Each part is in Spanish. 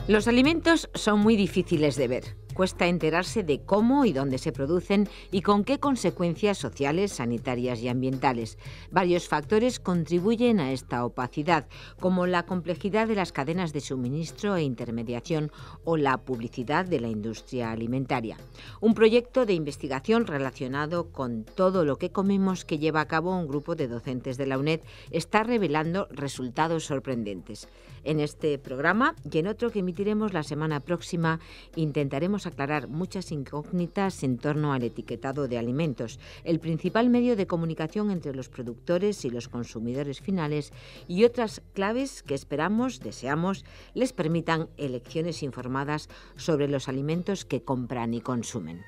Los alimentos son muy difíciles de ver. Cuesta enterarse de cómo y dónde se producen y con qué consecuencias sociales, sanitarias y ambientales. Varios factores contribuyen a esta opacidad, como la complejidad de las cadenas de suministro e intermediación o la publicidad de la industria alimentaria. Un proyecto de investigación relacionado con todo lo que comemos que lleva a cabo un grupo de docentes de la UNED está revelando resultados sorprendentes. En este programa y en otro que emitiremos la semana próxima intentaremos aclarar muchas incógnitas en torno al etiquetado de alimentos, el principal medio de comunicación entre los productores y los consumidores finales, y otras claves que deseamos, les permitan elecciones informadas sobre los alimentos que compran y consumen.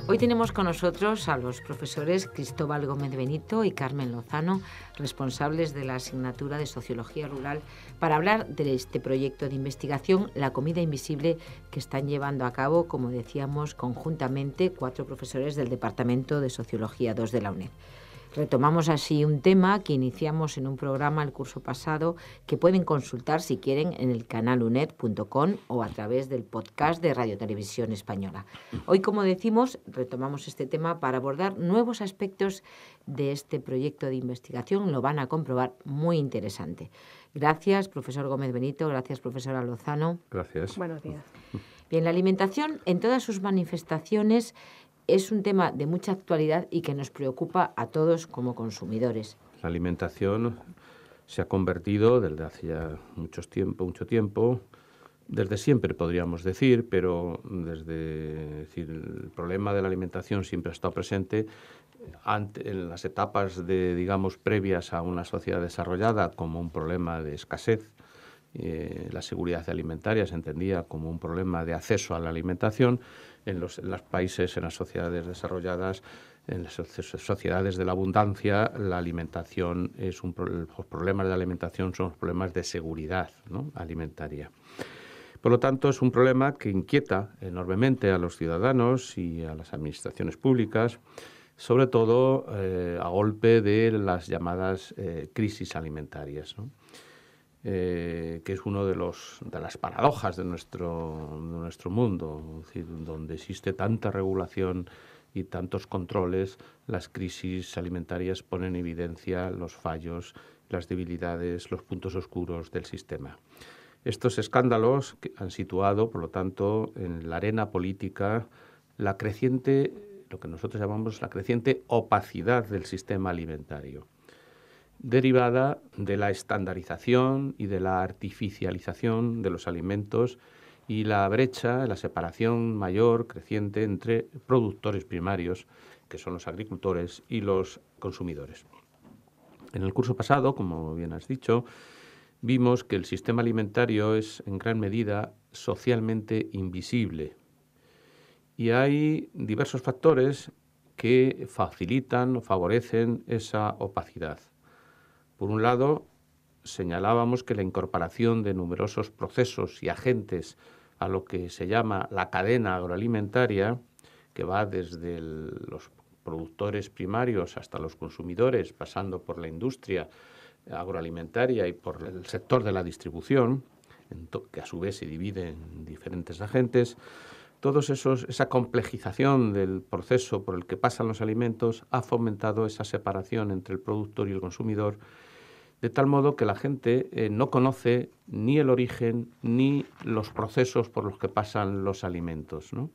Hoy tenemos con nosotros a los profesores Cristóbal Gómez Benito y Carmen Lozano, responsables de la asignatura de Sociología Rural, para hablar de este proyecto de investigación, La comida invisible, que están llevando a cabo, como decíamos, conjuntamente 4 profesores del Departamento de Sociología 2 de la UNED. Retomamos así un tema que iniciamos en un programa el curso pasado, que pueden consultar si quieren en el canal uned.com o a través del podcast de Radio Televisión Española. Hoy, como decimos, retomamos este tema para abordar nuevos aspectos de este proyecto de investigación. Lo van a comprobar, muy interesante. Gracias, profesor Gómez Benito. Gracias, profesora Lozano. Gracias. Buenos días. Bien, la alimentación en todas sus manifestaciones es un tema de mucha actualidad y que nos preocupa a todos como consumidores. La alimentación se ha convertido desde hace ya mucho tiempo, desde siempre podríamos decir, pero el problema de la alimentación siempre ha estado presente en las etapas previas a una sociedad desarrollada como un problema de escasez. La seguridad alimentaria se entendía como un problema de acceso a la alimentación. En los países, en las sociedades desarrolladas, en las sociedades de la abundancia, la alimentación los problemas de la alimentación son los problemas de seguridad, ¿no?, alimentaria. Por lo tanto, es un problema que inquieta enormemente a los ciudadanos y a las administraciones públicas, sobre todo a golpe de las llamadas crisis alimentarias, ¿no?, que es uno de las paradojas de nuestro mundo, es decir, donde existe tanta regulación y tantos controles. Las crisis alimentarias ponen en evidencia los fallos, las debilidades, los puntos oscuros del sistema. Estos escándalos han situado, por lo tanto, en la arena política lo que nosotros llamamos la creciente opacidad del sistema alimentario, derivada de la estandarización y de la artificialización de los alimentos y la brecha, la separación mayor, creciente, entre productores primarios, que son los agricultores, y los consumidores. En el curso pasado, como bien has dicho, vimos que el sistema alimentario es en gran medida socialmente invisible y hay diversos factores que facilitan o favorecen esa opacidad. Por un lado, señalábamos que la incorporación de numerosos procesos y agentes a lo que se llama la cadena agroalimentaria, que va desde los productores primarios hasta los consumidores, pasando por la industria agroalimentaria y por el sector de la distribución, que a su vez se divide en diferentes agentes. Esa complejización del proceso por el que pasan los alimentos ha fomentado esa separación entre el productor y el consumidor, de tal modo que la gente no conoce ni el origen ni los procesos por los que pasan los alimentos, ¿no?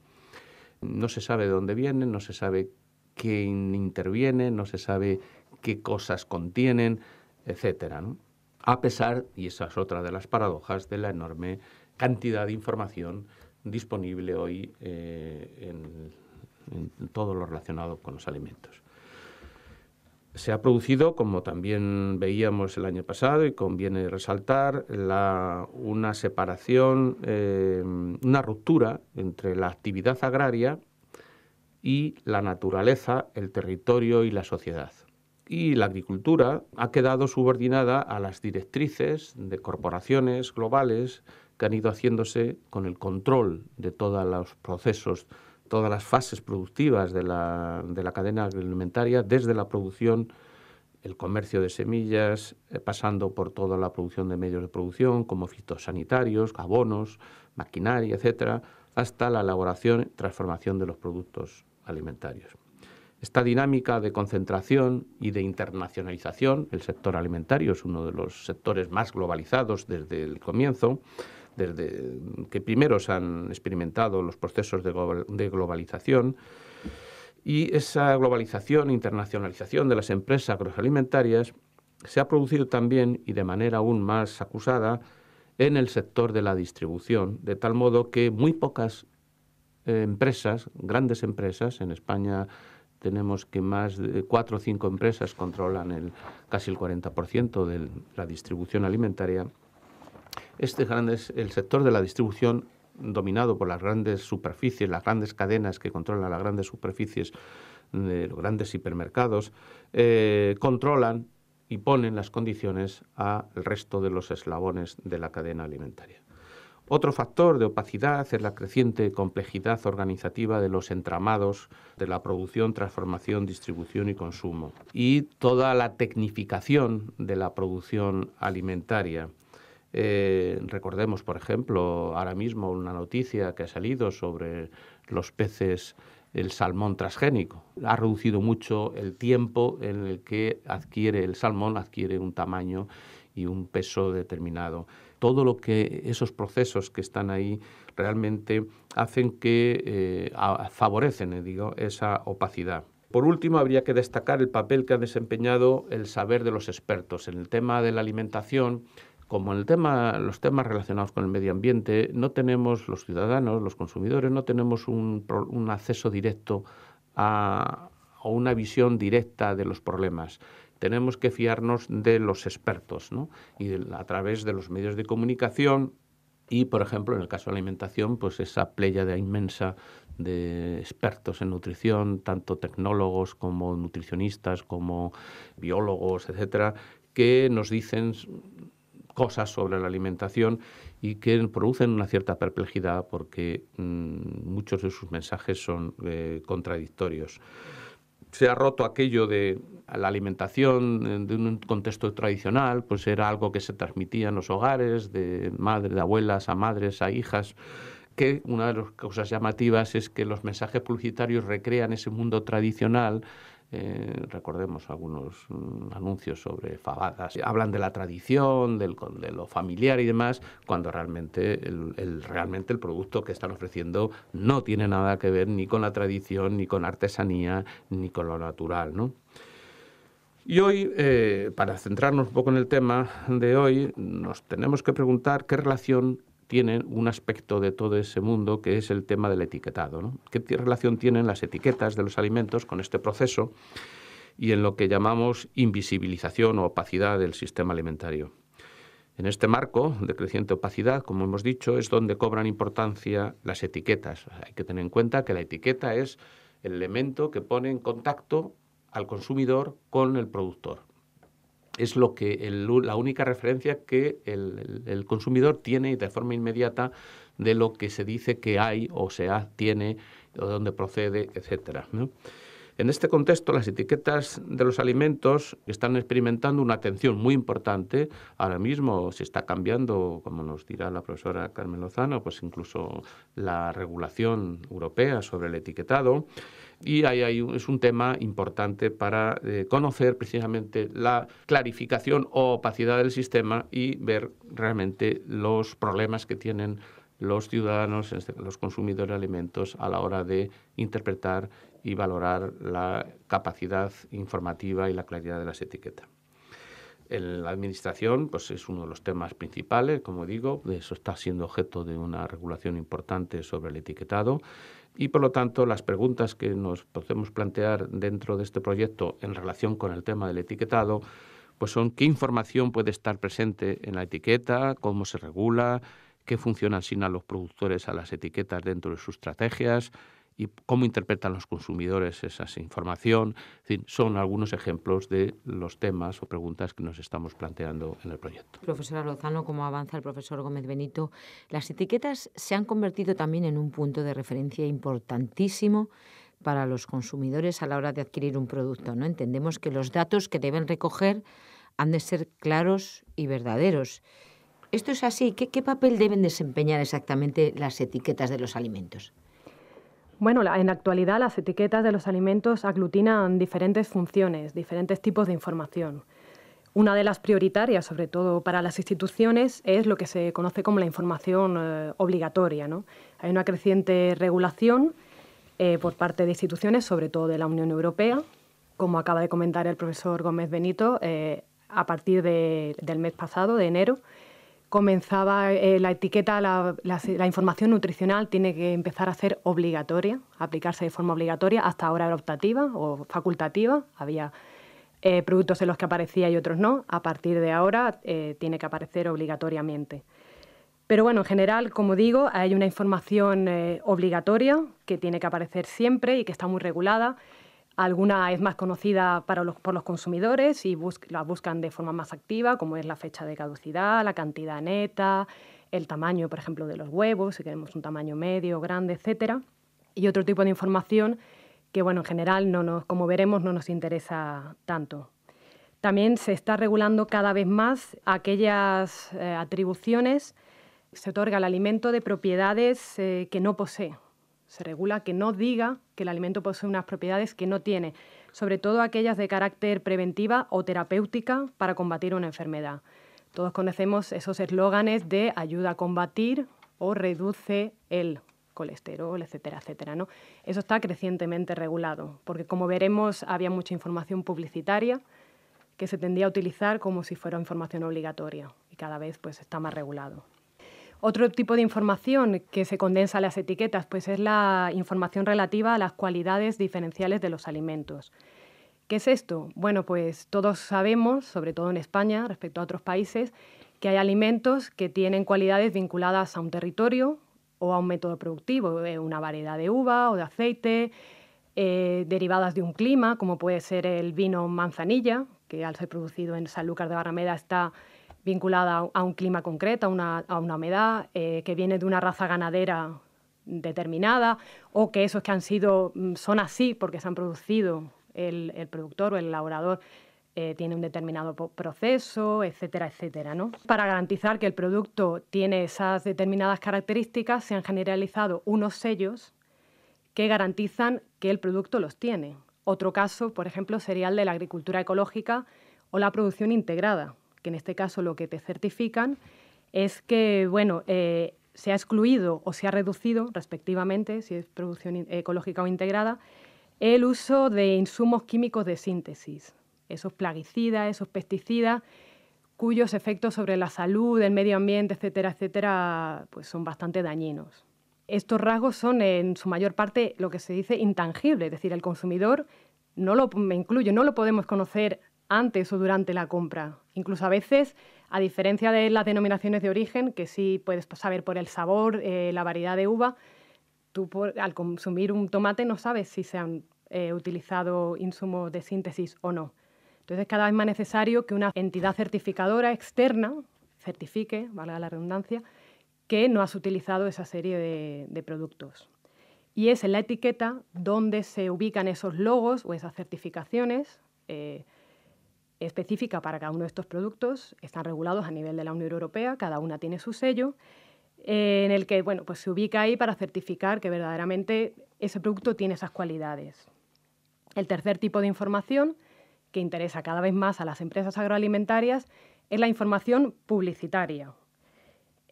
No se sabe de dónde vienen, no se sabe quién interviene, no se sabe qué cosas contienen, etcétera, ¿no? A pesar, y esa es otra de las paradojas, de la enorme cantidad de información disponible hoy en todo lo relacionado con los alimentos. Se ha producido, como también veíamos el año pasado y conviene resaltar, una separación, una ruptura entre la actividad agraria y la naturaleza, el territorio y la sociedad. Y la agricultura ha quedado subordinada a las directrices de corporaciones globales que han ido haciéndose con el control de todos los procesos todas las fases productivas de la cadena agroalimentaria, desde la producción, el comercio de semillas, pasando por toda la producción de medios de producción, como fitosanitarios, abonos, maquinaria, etcétera, hasta la elaboración y transformación de los productos alimentarios. Esta dinámica de concentración y de internacionalización, el sector alimentario es uno de los sectores más globalizados desde el comienzo, desde que primero se han experimentado los procesos de globalización, y esa globalización e internacionalización de las empresas agroalimentarias se ha producido también, y de manera aún más acusada, en el sector de la distribución, de tal modo que muy pocas empresas, grandes empresas, en España tenemos que más de 4 o 5 empresas controlan casi el 40% de la distribución alimentaria. El sector de la distribución, dominado por las grandes superficies, las grandes cadenas que controlan las grandes superficies de los grandes hipermercados, controlan y ponen las condiciones al resto de los eslabones de la cadena alimentaria. Otro factor de opacidad es la creciente complejidad organizativa de los entramados de la producción, transformación, distribución y consumo, y toda la tecnificación de la producción alimentaria. Recordemos, por ejemplo, ahora mismo una noticia que ha salido sobre los peces, el salmón transgénico. Ha reducido mucho el tiempo en el que el salmón adquiere un tamaño y un peso determinado. Todo lo que esos procesos que están ahí realmente hacen que favorecen, esa opacidad. Por último, habría que destacar el papel que ha desempeñado el saber de los expertos en el tema de la alimentación. Como en los temas relacionados con el medio ambiente, no tenemos los ciudadanos, los consumidores, no tenemos un acceso directo a una visión directa de los problemas. Tenemos que fiarnos de los expertos, ¿no? Y a través de los medios de comunicación y, por ejemplo, en el caso de la alimentación, pues esa pléyada inmensa de expertos en nutrición, tanto tecnólogos como nutricionistas, como biólogos, etcétera, que nos dicen cosas sobre la alimentación y que producen una cierta perplejidad porque muchos de sus mensajes son contradictorios. Se ha roto aquello de la alimentación de un contexto tradicional, pues era algo que se transmitía en los hogares, de abuelas a madres a hijas, que una de las cosas llamativas es que los mensajes publicitarios recrean ese mundo tradicional. Recordemos algunos anuncios sobre fabadas. Hablan de la tradición, de lo familiar y demás, cuando realmente el producto que están ofreciendo no tiene nada que ver ni con la tradición, ni con artesanía, ni con lo natural, ¿no? Y hoy, para centrarnos un poco en el tema de hoy, nos tenemos que preguntar qué relación tienen un aspecto de todo ese mundo que es el tema del etiquetado, ¿no? ¿Qué relación tienen las etiquetas de los alimentos con este proceso y en lo que llamamos invisibilización o opacidad del sistema alimentario? En este marco de creciente opacidad, como hemos dicho, es donde cobran importancia las etiquetas. Hay que tener en cuenta que la etiqueta es el elemento que pone en contacto al consumidor con el productor. Es la única referencia que el consumidor tiene de forma inmediata de lo que se dice que hay o tiene, o de dónde procede, etcétera, ¿no? En este contexto, las etiquetas de los alimentos están experimentando una atención muy importante. Ahora mismo se está cambiando, como nos dirá la profesora Carmen Lozano, pues incluso la regulación europea sobre el etiquetado. Y es un tema importante para conocer precisamente la clarificación o opacidad del sistema y ver realmente los problemas que tienen los ciudadanos, los consumidores de alimentos, a la hora de interpretar y valorar la capacidad informativa y la claridad de las etiquetas. En la administración, pues es uno de los temas principales, como digo, eso está siendo objeto de una regulación importante sobre el etiquetado y, por lo tanto, las preguntas que nos podemos plantear dentro de este proyecto en relación con el tema del etiquetado, pues son qué información puede estar presente en la etiqueta, cómo se regula, qué función asignan los productores a las etiquetas dentro de sus estrategias y cómo interpretan los consumidores esa información. En fin, son algunos ejemplos de los temas o preguntas que nos estamos planteando en el proyecto. Profesora Lozano, como avanza el profesor Gómez Benito, las etiquetas se han convertido también en un punto de referencia importantísimo para los consumidores a la hora de adquirir un producto, ¿no? Entendemos que los datos que deben recoger han de ser claros y verdaderos. ¿Esto es así? ¿Qué papel deben desempeñar exactamente las etiquetas de los alimentos? Bueno, en la actualidad las etiquetas de los alimentos aglutinan diferentes funciones, diferentes tipos de información. Una de las prioritarias, sobre todo para las instituciones, es lo que se conoce como la información obligatoria, ¿no? Hay una creciente regulación por parte de instituciones, sobre todo de la Unión Europea. Como acaba de comentar el profesor Gómez Benito, a partir del mes pasado, de enero, comenzaba la etiqueta, la información nutricional tiene que empezar a ser obligatoria, a aplicarse de forma obligatoria. Hasta ahora era optativa o facultativa, había productos en los que aparecía y otros no. A partir de ahora tiene que aparecer obligatoriamente. Pero bueno, en general, como digo, hay una información obligatoria que tiene que aparecer siempre y que está muy regulada. Alguna es más conocida por los consumidores y la buscan de forma más activa, como es la fecha de caducidad, la cantidad neta, el tamaño, por ejemplo, de los huevos, si queremos un tamaño medio, grande, etcétera. Y otro tipo de información que, bueno, en general, como veremos, no nos interesa tanto. También se está regulando cada vez más aquellas atribuciones. Se otorga al alimento de propiedades que no posee. Se regula que no diga que el alimento posee unas propiedades que no tiene, sobre todo aquellas de carácter preventiva o terapéutica para combatir una enfermedad. Todos conocemos esos eslóganes de ayuda a combatir o reduce el colesterol, etcétera, etcétera, ¿no? Eso está crecientemente regulado, porque como veremos había mucha información publicitaria que se tendía a utilizar como si fuera información obligatoria y cada vez pues está más regulado. Otro tipo de información que se condensa en las etiquetas pues es la información relativa a las cualidades diferenciales de los alimentos. ¿Qué es esto? Bueno, pues todos sabemos, sobre todo en España, respecto a otros países, que hay alimentos que tienen cualidades vinculadas a un territorio o a un método productivo, una variedad de uva o de aceite, derivadas de un clima, como puede ser el vino manzanilla, que al ser producido en Sanlúcar de Barrameda está vinculada a un clima concreto, a una humedad, que viene de una raza ganadera determinada, o que esos que son así porque se han producido, el productor o el elaborador tiene un determinado proceso, etcétera, etcétera, ¿no? Para garantizar que el producto tiene esas determinadas características, se han generalizado unos sellos que garantizan que el producto los tiene. Otro caso, por ejemplo, sería el de la agricultura ecológica o la producción integrada, que en este caso lo que te certifican es que, bueno, se ha excluido o se ha reducido, respectivamente, si es producción ecológica o integrada, el uso de insumos químicos de síntesis, esos plaguicidas, esos pesticidas, cuyos efectos sobre la salud, el medio ambiente, etcétera, etcétera, pues son bastante dañinos. Estos rasgos son, en su mayor parte, lo que se dice intangible, es decir, el consumidor, no lo podemos conocer antes o durante la compra. Incluso a veces, a diferencia de las denominaciones de origen, que sí puedes saber por el sabor, la variedad de uva, tú al consumir un tomate no sabes si se han utilizado insumos de síntesis o no. Entonces, es cada vez más necesario que una entidad certificadora externa certifique, valga la redundancia, que no has utilizado esa serie de productos. Y es en la etiqueta donde se ubican esos logos o esas certificaciones específicas para cada uno de estos productos. Están regulados a nivel de la Unión Europea, cada una tiene su sello, en el que bueno, pues se ubica ahí para certificar que verdaderamente ese producto tiene esas cualidades. El tercer tipo de información que interesa cada vez más a las empresas agroalimentarias es la información publicitaria.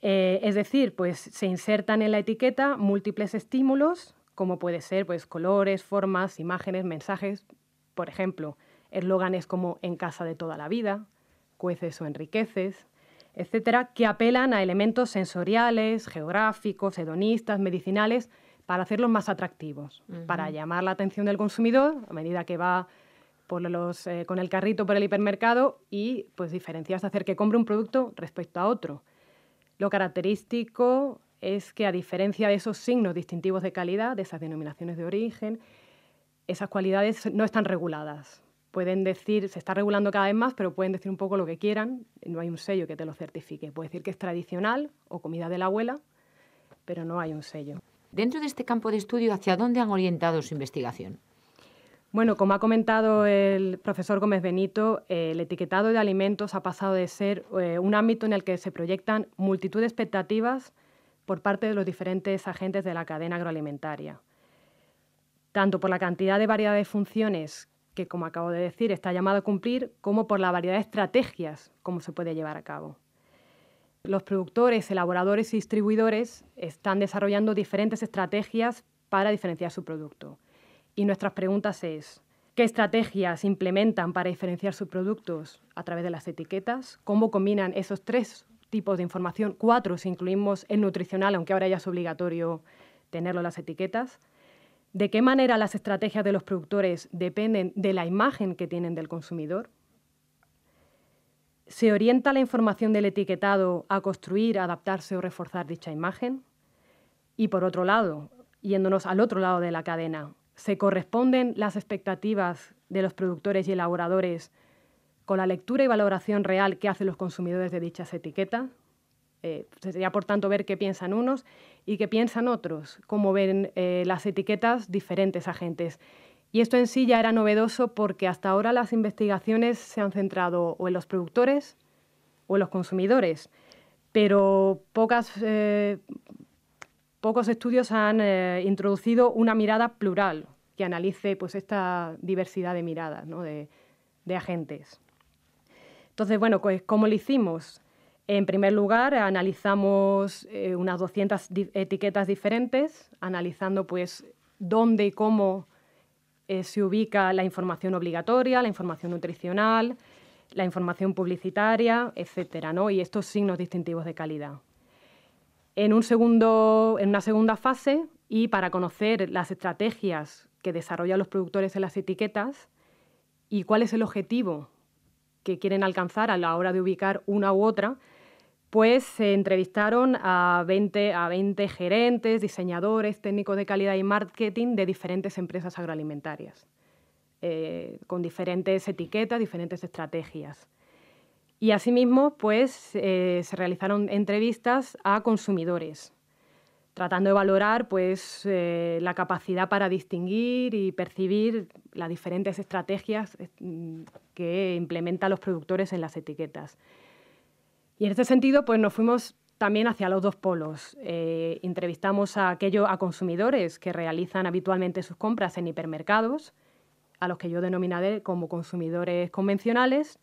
Es decir, pues se insertan en la etiqueta múltiples estímulos, como puede ser pues, colores, formas, imágenes, mensajes. Por ejemplo, eslóganes como "en casa de toda la vida", "cueces o enriqueces", etcétera, que apelan a elementos sensoriales, geográficos, hedonistas, medicinales, para hacerlos más atractivos, para llamar la atención del consumidor a medida que va con el carrito por el hipermercado y pues, diferenciarse, hacer que compre un producto respecto a otro. Lo característico es que, a diferencia de esos signos distintivos de calidad, de esas denominaciones de origen, esas cualidades no están reguladas. Pueden decir, se está regulando cada vez más, pero pueden decir un poco lo que quieran, no hay un sello que te lo certifique. Puede decir que es tradicional o comida de la abuela, pero no hay un sello. Dentro de este campo de estudio, ¿hacia dónde han orientado su investigación? Bueno, como ha comentado el profesor Gómez Benito, el etiquetado de alimentos ha pasado de ser un ámbito en el que se proyectan multitud de expectativas por parte de los diferentes agentes de la cadena agroalimentaria, tanto por la cantidad de variedad de funciones que, como acabo de decir, está llamado a cumplir, como por la variedad de estrategias cómo se puede llevar a cabo. Los productores, elaboradores y distribuidores están desarrollando diferentes estrategias para diferenciar su producto. Y nuestras preguntas es, ¿qué estrategias implementan para diferenciar sus productos a través de las etiquetas? ¿Cómo combinan esos 3 tipos de información? 4 si incluimos el nutricional, aunque ahora ya es obligatorio tenerlo en las etiquetas. ¿De qué manera las estrategias de los productores dependen de la imagen que tienen del consumidor? ¿Se orienta la información del etiquetado a construir, adaptarse o reforzar dicha imagen? Y por otro lado, yéndonos al otro lado de la cadena, ¿se corresponden las expectativas de los productores y elaboradores con la lectura y valoración real que hacen los consumidores de dichas etiquetas? Sería, por tanto, ver qué piensan unos y qué piensan otros, cómo ven las etiquetas diferentes agentes. Y esto en sí ya era novedoso porque hasta ahora las investigaciones se han centrado o en los productores o en los consumidores, pero pocos estudios han introducido una mirada plural que analice pues, esta diversidad de miradas, ¿no? de agentes. Entonces, bueno, pues, ¿cómo lo hicimos? En primer lugar, analizamos unas 200 etiquetas diferentes, analizando pues, dónde y cómo se ubica la información obligatoria, la información nutricional, la información publicitaria, etcétera, ¿no? Y estos signos distintivos de calidad. En una segunda fase, y para conocer las estrategias que desarrollan los productores en las etiquetas y cuál es el objetivo que quieren alcanzar a la hora de ubicar una u otra, pues se entrevistaron a 20 gerentes, diseñadores, técnicos de calidad y marketing de diferentes empresas agroalimentarias, con diferentes etiquetas, diferentes estrategias. Y asimismo, pues, se realizaron entrevistas a consumidores, tratando de valorar pues, la capacidad para distinguir y percibir las diferentes estrategias que implementan los productores en las etiquetas. Y en este sentido, pues nos fuimos también hacia los dos polos. Entrevistamos a consumidores que realizan habitualmente sus compras en hipermercados, a los que yo denominaré como consumidores convencionales,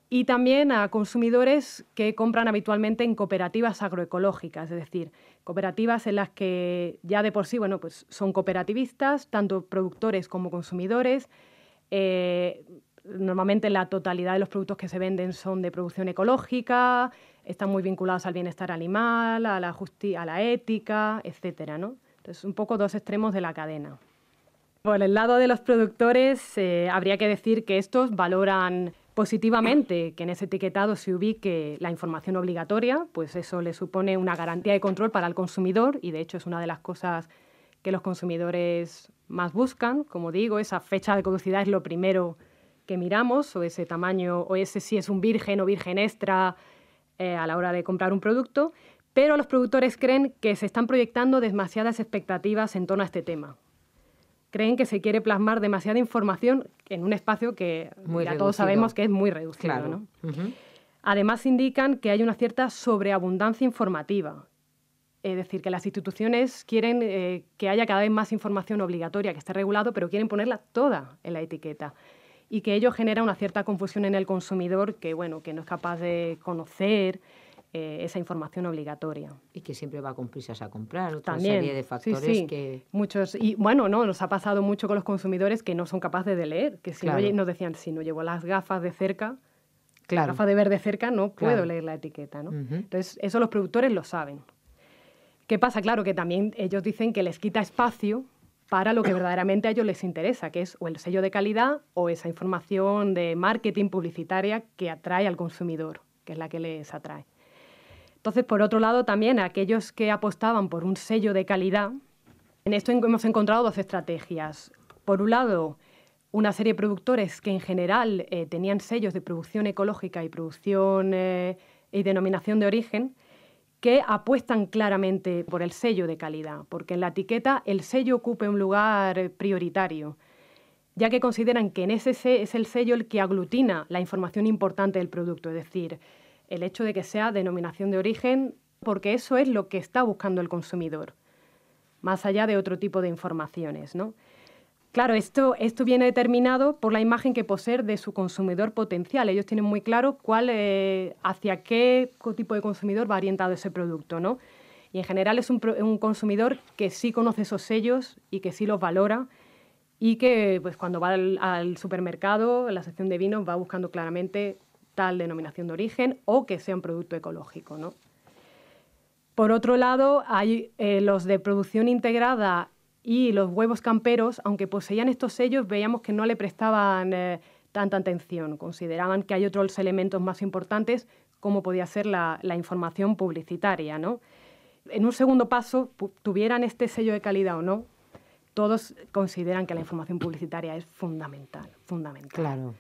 y también a consumidores que compran habitualmente en cooperativas agroecológicas, es decir, cooperativas en las que ya de por sí, bueno, pues son cooperativistas, tanto productores como consumidores. Normalmente la totalidad de los productos que se venden son de producción ecológica, están muy vinculados al bienestar animal, a la ética, etcétera, ¿no? Entonces, un poco 2 extremos de la cadena. Por el lado de los productores, habría que decir que estos valoran positivamente que en ese etiquetado se ubique la información obligatoria, pues eso le supone una garantía de control para el consumidor y, de hecho, es una de las cosas que los consumidores más buscan. Como digo, esa fecha de caducidad es lo primero que miramos, o ese tamaño, o ese si es un virgen o virgen extra a la hora de comprar un producto, pero los productores creen que se están proyectando demasiadas expectativas en torno a este tema. Creen que se quiere plasmar demasiada información en un espacio que ya todos sabemos que es muy reducido. Claro. ¿No? Uh-huh. Además, indican que hay una cierta sobreabundancia informativa. Es decir, que las instituciones quieren que haya cada vez más información obligatoria, que esté regulado, pero quieren ponerla toda en la etiqueta. Y que ello genera una cierta confusión en el consumidor que, bueno, que no es capaz de conocer esa información obligatoria. Y que siempre va con prisas a comprar, otra También, serie de factores sí. que... Muchos, y bueno, no, nos ha pasado mucho con los consumidores que no son capaces de leer, que si no, nos decían, si no llevo las gafas de cerca, las gafas de ver de cerca, no puedo leer la etiqueta, ¿no? Uh-huh. Entonces, eso los productores lo saben. ¿Qué pasa? Claro que también ellos dicen que les quita espacio para lo que verdaderamente a ellos les interesa, que es o el sello de calidad o esa información de marketing publicitaria que atrae al consumidor, que es la que les atrae. Entonces, por otro lado, también aquellos que apostaban por un sello de calidad, en esto hemos encontrado dos estrategias. Por un lado, una serie de productores que en general tenían sellos de producción ecológica y producción y denominación de origen, que apuestan claramente por el sello de calidad, porque en la etiqueta el sello ocupa un lugar prioritario, ya que consideran que en ese es el sello el que aglutina la información importante del producto, es decir, el hecho de que sea denominación de origen, porque eso es lo que está buscando el consumidor, más allá de otro tipo de informaciones, ¿no? Claro, esto viene determinado por la imagen que posee de su consumidor potencial. Ellos tienen muy claro hacia qué tipo de consumidor va orientado ese producto, ¿no? Y en general es un consumidor que sí conoce esos sellos y que sí los valora y que pues, cuando va al supermercado, en la sección de vinos, va buscando claramente tal denominación de origen o que sea un producto ecológico, ¿no? Por otro lado, hay los de producción integrada y los huevos camperos, aunque poseían estos sellos, veíamos que no le prestaban tanta atención. Consideraban que hay otros elementos más importantes, como podía ser la información publicitaria, ¿no? En un segundo paso, tuvieran este sello de calidad o no, todos consideran que la información publicitaria es fundamental. Claro.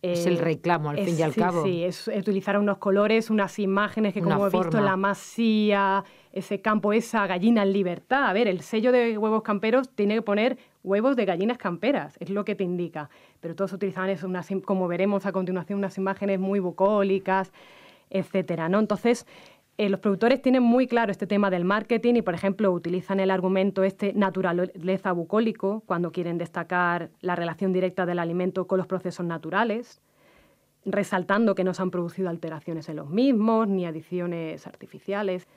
Es el reclamo, al fin y al cabo. Sí, es utilizar unos colores, unas imágenes que, como hemos visto en la masía, ese campo, esa gallina en libertad. A ver, el sello de huevos camperos tiene que poner huevos de gallinas camperas, es lo que te indica. Pero todos utilizaban eso, como veremos a continuación, unas imágenes muy bucólicas, etcétera, ¿no? Entonces, los productores tienen muy claro este tema del marketing y, por ejemplo, utilizan el argumento naturaleza bucólico cuando quieren destacar la relación directa del alimento con los procesos naturales, resaltando que no se han producido alteraciones en los mismos ni adiciones artificiales.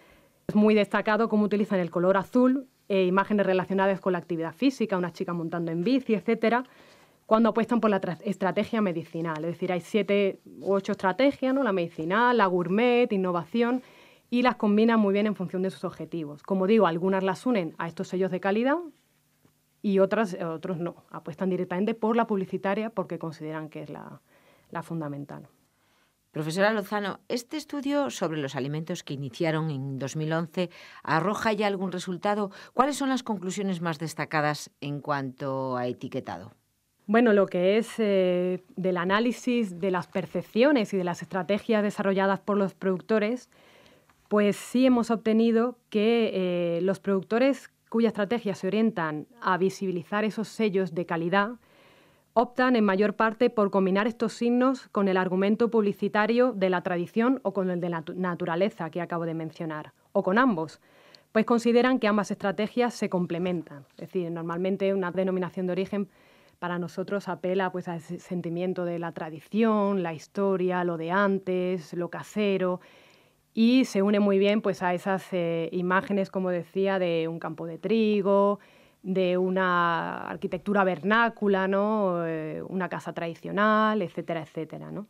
Es muy destacado cómo utilizan el color azul, imágenes relacionadas con la actividad física, una chica montando en bici, etcétera, cuando apuestan por la estrategia medicinal. Es decir, hay 7 u 8 estrategias, ¿no? La medicinal, la gourmet, innovación, y las combinan muy bien en función de sus objetivos. Como digo, algunas las unen a estos sellos de calidad y otros no. Apuestan directamente por la publicitaria porque consideran que es la fundamental. Profesora Lozano, este estudio sobre los alimentos que iniciaron en 2011 arroja ya algún resultado. ¿Cuáles son las conclusiones más destacadas en cuanto a etiquetado? Bueno, lo que es del análisis de las percepciones y de las estrategias desarrolladas por los productores, pues sí hemos obtenido que los productores cuya estrategia se orientan a visibilizar esos sellos de calidad optan en mayor parte por combinar estos signos con el argumento publicitario de la tradición o con el de la naturaleza que acabo de mencionar, o con ambos, pues consideran que ambas estrategias se complementan. Es decir, normalmente una denominación de origen para nosotros apela pues, a ese sentimiento de la tradición, la historia, lo de antes, lo casero, y se une muy bien pues, a esas imágenes, como decía, de un campo de trigo, de una arquitectura vernácula, ¿no? Una casa tradicional, etcétera, etcétera, ¿no?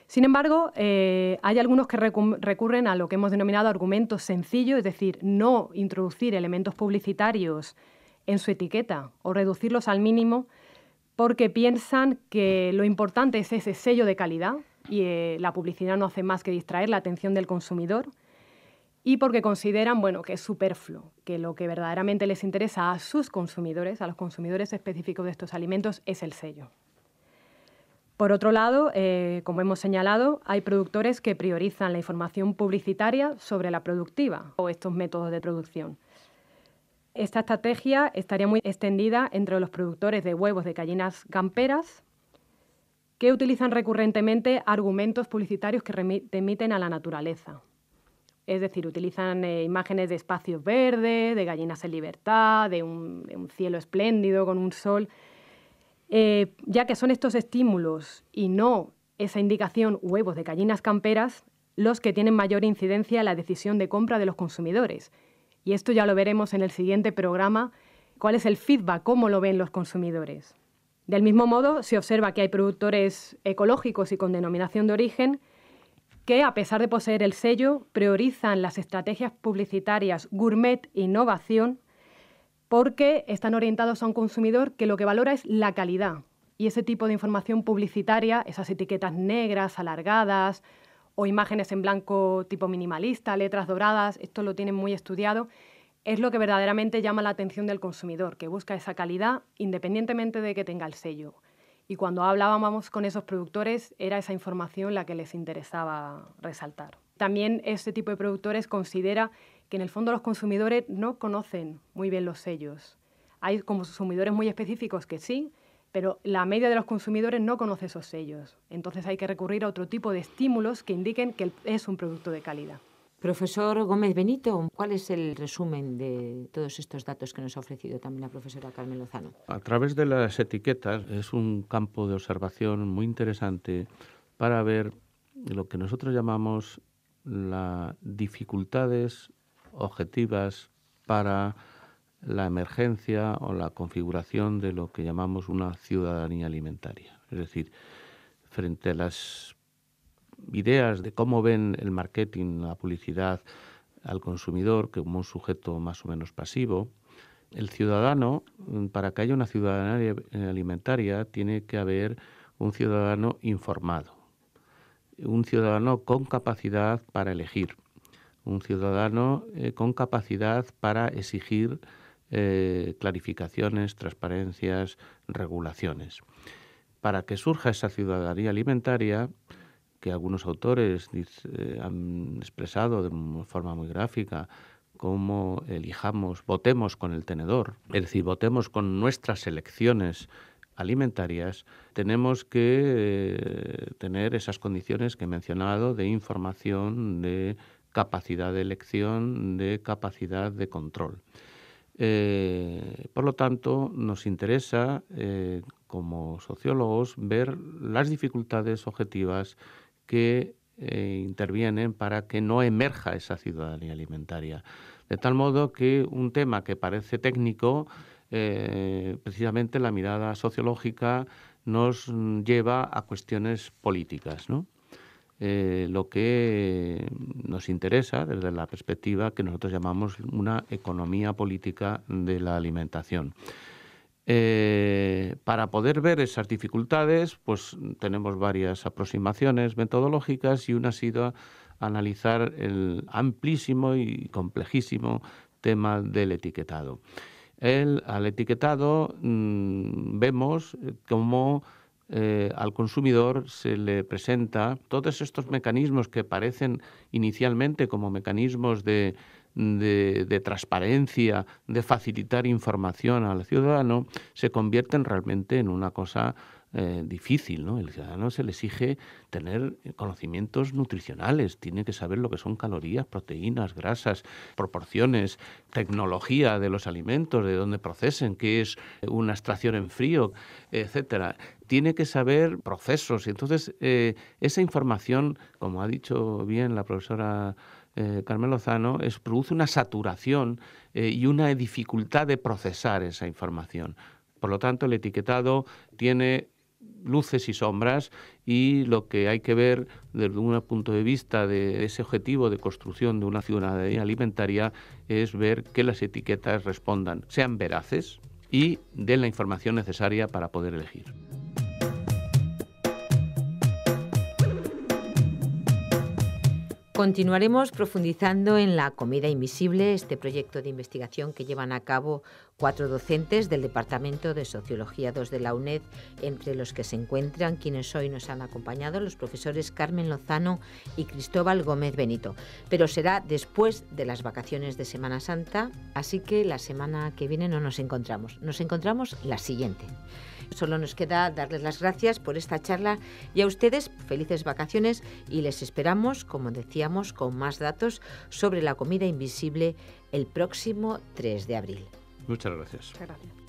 Sin embargo, hay algunos que recurren a lo que hemos denominado argumentos sencillos, es decir, no introducir elementos publicitarios en su etiqueta o reducirlos al mínimo porque piensan que lo importante es ese sello de calidad y la publicidad no hace más que distraer la atención del consumidor y porque consideran que es superfluo, que lo que verdaderamente les interesa a sus consumidores, a los consumidores específicos de estos alimentos, es el sello. Por otro lado, como hemos señalado, hay productores que priorizan la información publicitaria sobre la productiva o estos métodos de producción. Esta estrategia estaría muy extendida entre los productores de huevos de gallinas camperas que utilizan recurrentemente argumentos publicitarios que remiten a la naturaleza. Es decir, utilizan imágenes de espacios verdes, de gallinas en libertad, de un cielo espléndido con un sol, ya que son estos estímulos y no esa indicación huevos de gallinas camperas los que tienen mayor incidencia en la decisión de compra de los consumidores. Y esto ya lo veremos en el siguiente programa, cuál es el feedback, cómo lo ven los consumidores. Del mismo modo, se observa que hay productores ecológicos y con denominación de origen que, a pesar de poseer el sello, priorizan las estrategias publicitarias gourmet e innovación porque están orientados a un consumidor que lo que valora es la calidad. Y ese tipo de información publicitaria, esas etiquetas negras, alargadas o imágenes en blanco tipo minimalista, letras doradas, esto lo tienen muy estudiado. Es lo que verdaderamente llama la atención del consumidor, que busca esa calidad independientemente de que tenga el sello. Y cuando hablábamos con esos productores, era esa información la que les interesaba resaltar. También este tipo de productores considera que en el fondo los consumidores no conocen muy bien los sellos. Hay consumidores muy específicos que sí, pero la media de los consumidores no conoce esos sellos. Entonces hay que recurrir a otro tipo de estímulos que indiquen que es un producto de calidad. Profesor Gómez Benito, ¿cuál es el resumen de todos estos datos que nos ha ofrecido también la profesora Carmen Lozano? A través de las etiquetas es un campo de observación muy interesante para ver lo que nosotros llamamos las dificultades objetivas para la emergencia o la configuración de lo que llamamos una ciudadanía alimentaria. Es decir, frente a las ideas de cómo ven el marketing, la publicidad al consumidor como un sujeto más o menos pasivo, el ciudadano, para que haya una ciudadanía alimentaria, tiene que haber un ciudadano informado, un ciudadano con capacidad para elegir, un ciudadano con capacidad para exigir clarificaciones, transparencias, regulaciones. Para que surja esa ciudadanía alimentaria, que algunos autores han expresado de forma muy gráfica, como votemos con el tenedor, es decir, votemos con nuestras elecciones alimentarias, tenemos que tener esas condiciones que he mencionado de información, de capacidad de elección, de capacidad de control. Por lo tanto, nos interesa, como sociólogos, ver las dificultades objetivas que intervienen para que no emerja esa ciudadanía alimentaria. De tal modo que un tema que parece técnico, precisamente la mirada sociológica nos lleva a cuestiones políticas, ¿no? Lo que nos interesa desde la perspectiva que nosotros llamamos una economía política de la alimentación. Para poder ver esas dificultades, pues tenemos varias aproximaciones metodológicas y una ha sido analizar el amplísimo y complejísimo tema del etiquetado. Al etiquetado vemos cómo al consumidor se le presenta todos estos mecanismos que parecen inicialmente como mecanismos de transparencia, de facilitar información al ciudadano, se convierten realmente en una cosa difícil, ¿no? El ciudadano se le exige tener conocimientos nutricionales, tiene que saber lo que son calorías, proteínas, grasas, proporciones, tecnología de los alimentos, de dónde procesen, qué es una extracción en frío, etcétera. Tiene que saber procesos. Y entonces, esa información, como ha dicho bien la profesora Carmen Lozano, produce una saturación y una dificultad de procesar esa información. Por lo tanto, el etiquetado tiene luces y sombras y lo que hay que ver desde un punto de vista de ese objetivo de construcción de una ciudadanía alimentaria es ver que las etiquetas respondan, sean veraces y den la información necesaria para poder elegir. Continuaremos profundizando en la comida invisible, este proyecto de investigación que llevan a cabo 4 docentes del Departamento de Sociología II de la UNED, entre los que se encuentran quienes hoy nos han acompañado, los profesores Carmen Lozano y Cristóbal Gómez Benito. Pero será después de las vacaciones de Semana Santa, así que la semana que viene no nos encontramos. Nos encontramos la siguiente. Solo nos queda darles las gracias por esta charla y a ustedes felices vacaciones y les esperamos, como decíamos, con más datos sobre la comida invisible el próximo 3 de abril. Muchas gracias. Muchas gracias.